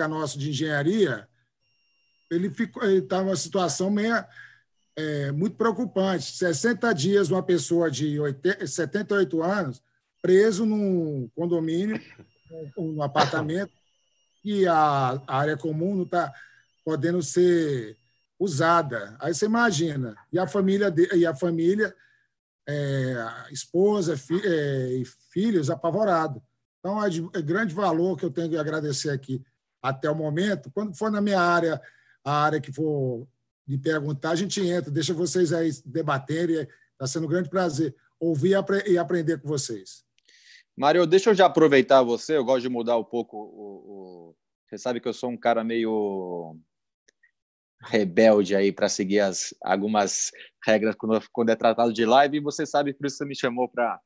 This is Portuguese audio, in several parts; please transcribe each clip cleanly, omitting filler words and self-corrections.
nosso de engenharia, ele está numa situação muito preocupante. 60 dias uma pessoa de 78 anos preso num condomínio, num apartamento, e a área comum não está podendo ser usada. Aí você imagina. E a família a esposa e filhos apavorados. Então, é de grande valor que eu tenho que agradecer aqui até o momento. Quando for na minha área, a área que for de perguntar, a gente entra, deixa vocês aí debaterem. Está sendo um grande prazer ouvir e aprender com vocês. Mário, deixa eu já aproveitar você, eu gosto de mudar um pouco Você sabe que eu sou um cara meio rebelde aí para seguir algumas regras quando é tratado de live, e você sabe, por isso você me chamou para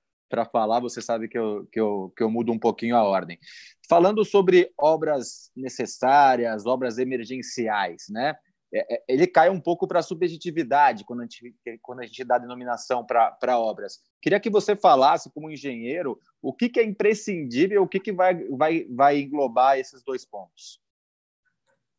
falar, você sabe que eu mudo um pouquinho a ordem. Falando sobre obras necessárias, obras emergenciais, né? Ele cai um pouco para a subjetividade quando a gente dá denominação para obras. Queria que você falasse, como engenheiro, o que é imprescindível, o que vai englobar esses dois pontos.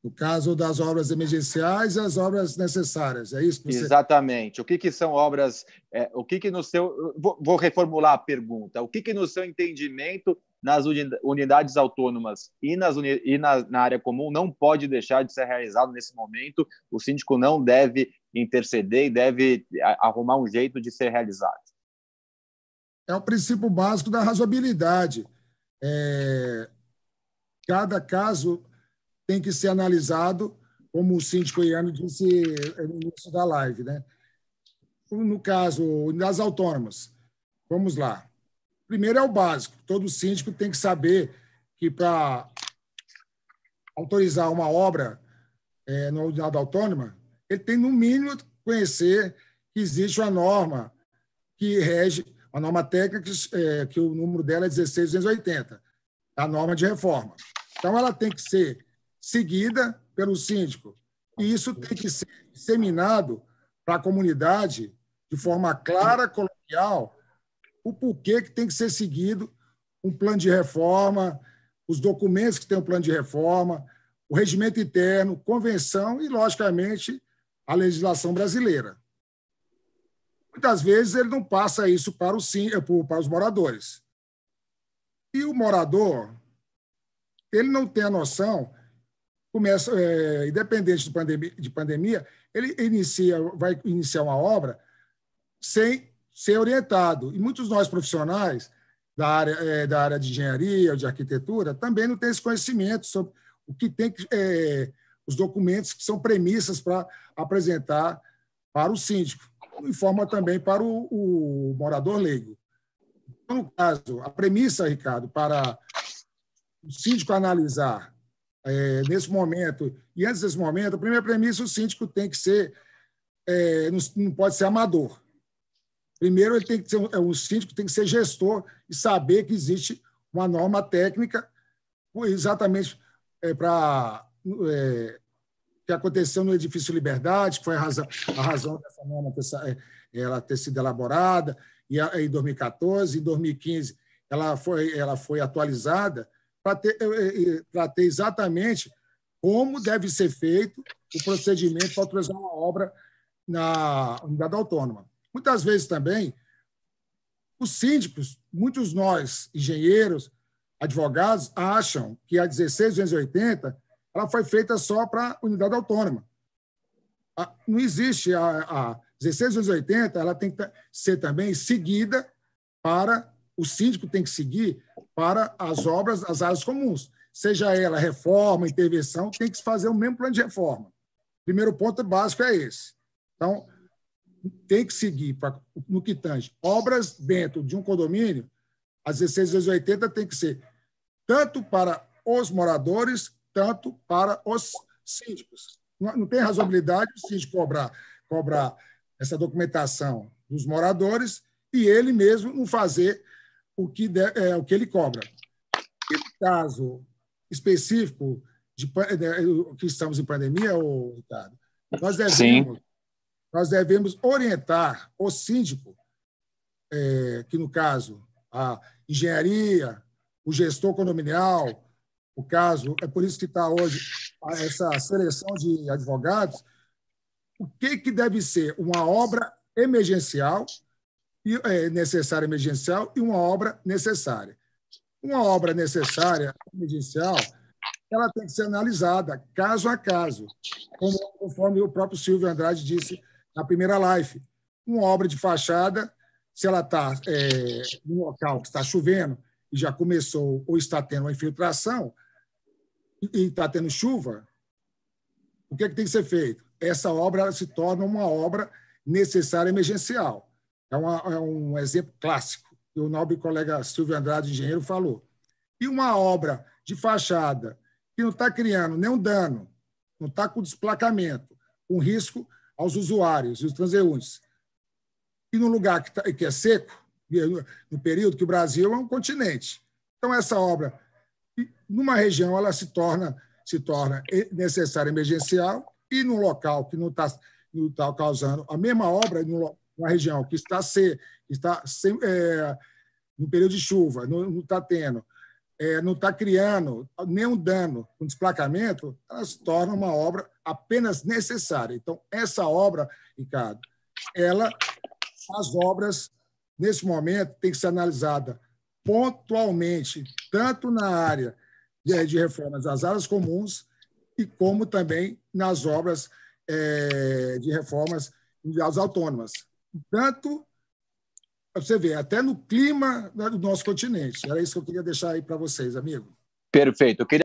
No caso das obras emergenciais e as obras necessárias, é isso que você... Exatamente. O que são obras... o que no seu... Vou reformular a pergunta. O que no seu entendimento, nas unidades autônomas e na área comum, não pode deixar de ser realizado nesse momento? O síndico não deve interceder e deve arrumar um jeito de ser realizado. É o princípio básico da razoabilidade. Cada caso tem que ser analisado, como o síndico Iano disse no início da live, né? No caso das autônomas, vamos lá. Primeiro é o básico. Todo síndico tem que saber que para autorizar uma obra na unidade autônoma, ele tem, no mínimo, conhecer que existe uma norma que rege, uma norma técnica que o número dela é 16.280, a norma de reforma. Então, ela tem que ser seguida pelo síndico. E isso tem que ser disseminado para a comunidade de forma clara, coloquial, o porquê que tem que ser seguido um plano de reforma, os documentos que tem o plano de reforma, o regimento interno, convenção e, logicamente, a legislação brasileira. Muitas vezes ele não passa isso para os moradores. E o morador, ele não tem a noção, independente de pandemia, ele vai iniciar uma obra sem ser orientado. E muitos de nós profissionais da área de engenharia ou de arquitetura também não têm esse conhecimento sobre o que tem os documentos que são premissas para apresentar para o síndico, e forma também para o morador leigo. Então, no caso, a premissa, Ricardo, para o síndico analisar nesse momento, e antes desse momento, a primeira premissa, o síndico tem que ser, não pode ser amador. Primeiro, ele tem que ser, o síndico tem que ser gestor e saber que existe uma norma técnica exatamente para que aconteceu no edifício Liberdade, que foi a razão dessa norma ela ter sido elaborada, e em 2014, em 2015, ela foi atualizada para ter exatamente como deve ser feito o procedimento para autorizar uma obra na unidade autônoma. Muitas vezes também, os síndicos, muitos nós, engenheiros, advogados, acham que a 16.280 ela foi feita só para a unidade autônoma. Não existe a 16.280, ela tem que ser também seguida o síndico tem que seguir para as obras das áreas comuns. Seja ela reforma, intervenção, tem que fazer o mesmo plano de reforma. O primeiro ponto básico é esse. Então, tem que seguir, no que tange, obras dentro de um condomínio, as 16.280 tem que ser tanto para os moradores, tanto para os síndicos. Não tem razoabilidade o síndico cobrar essa documentação dos moradores e ele mesmo não fazer o que ele cobra. E no caso específico que estamos em pandemia, Ricardo, nós devemos orientar o síndico, que no caso a engenharia, o gestor condominial, o caso, é por isso que está hoje essa seleção de advogados, o que deve ser uma obra emergencial, necessária emergencial, e uma obra necessária. Uma obra necessária emergencial, ela tem que ser analisada caso a caso, conforme o próprio Silvio Andrade disse na primeira live. Uma obra de fachada, se ela está num local que está chovendo e já começou ou está tendo uma infiltração e está tendo chuva, o que tem que ser feito? Essa obra se torna uma obra necessária emergencial. É um exemplo clássico que o nobre colega Silvio Andrade, engenheiro, falou. E uma obra de fachada que não está criando nenhum dano, não está com desplacamento, com risco aos usuários e os transeuntes, e num lugar que é seco, no período que o Brasil é um continente. Então, essa obra, numa região, ela se torna necessária emergencial, e num local que não está causando a mesma obra, numa região que está no período de chuva, não está tendo, não está criando nenhum dano com desplacamento, ela se torna uma obra apenas necessária. Então, essa obra, Ricardo, as obras, nesse momento, têm que ser analisadas pontualmente, tanto na área de reformas das áreas comuns, e como também nas obras de reformas das autônomas. Tanto, você vê, até no clima do nosso continente. Era isso que eu queria deixar aí para vocês, amigo. Perfeito. Eu queria